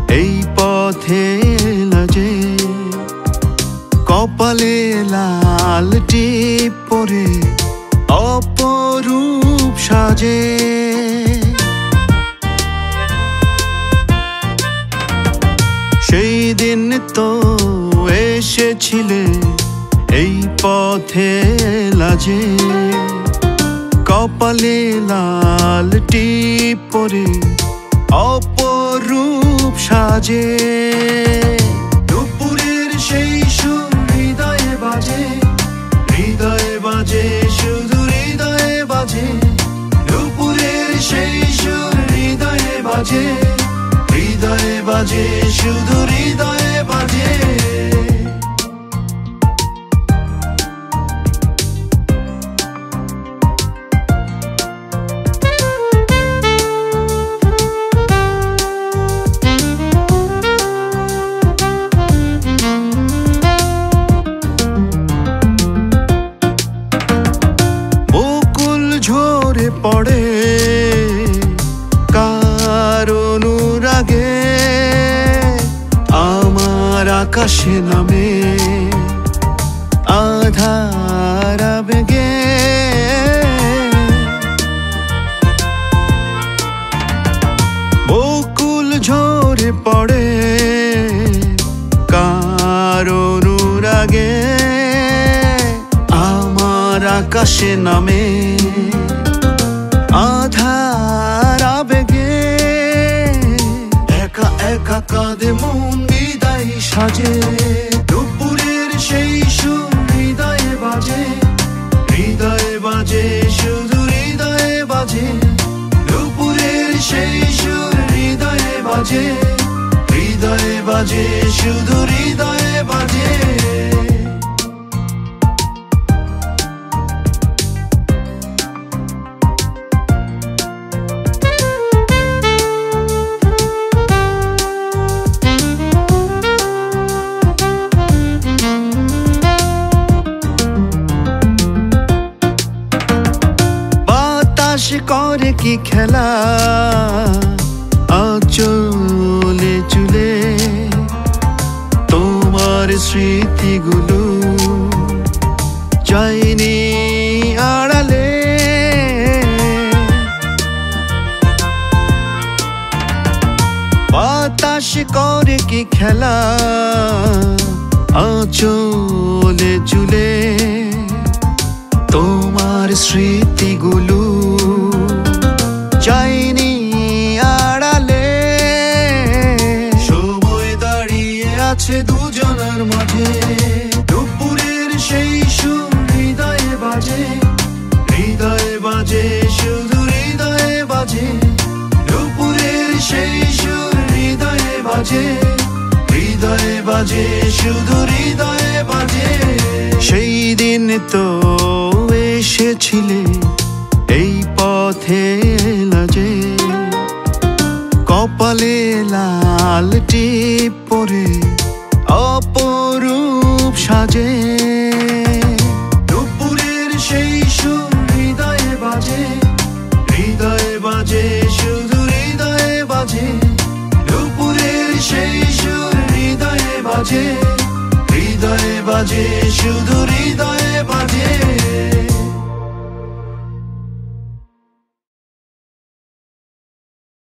এই পথে লাজে কপালে লাল টিপ পরে অপরূপ সাজে সেই দিন তো এসেছিলে এই পথে লাজে কপালে লাল টিপ পরে অপরূপ সাজে দুপুরের সেই সুর হৃদয়ে বাজে শুধু হৃদয়ে বাজে দুপুরের সেই সুর হৃদয়ে বাজে শুধু হৃদয়ে বাজে ঝরে পড়ে কার অনুরাগে আমার আকাশে নামে আধার আবেগে বকুল ঝরে পড়ে কার অনুরাগে আমার আকাশে নামে আধার আবেগে একা একা কাঁদে মন বিদায় সাজে দুপুরের সেই সুর হৃদয়ে বাজে শুধু হৃদয়ে বাজে দুপুরের সেই সুর হৃদয়ে বাজে শুধু হৃদয়ে বাজে করে কি খেলা আঁচলে চুলে তোমার স্মৃতিগুলো চাইনি আড়ালে বাতাস করে কি খেলা আঁচলে চুলে তোমার স্মৃতিগুলো চাইনি আড়ালে সময় দাঁড়িয়ে আছে দুজনের মাঝে দুপুরের সেই সুর হৃদয়ে বাজে শুধু হৃদয়ে বাজে দুপুরের সেই সুর হৃদয়ে বাজে শুধু হৃদয়ে বাজে সেই দিন তো এসেছিলে এই পথে লাজে কপালে লাল টিপ পরে অপরূপ সাজে দুপুরের সেই সুর হৃদয়ে বাজে শুধু হৃদয়ে বাজে দুপুরের সেই সুর হৃদয়ে বাজে শুধু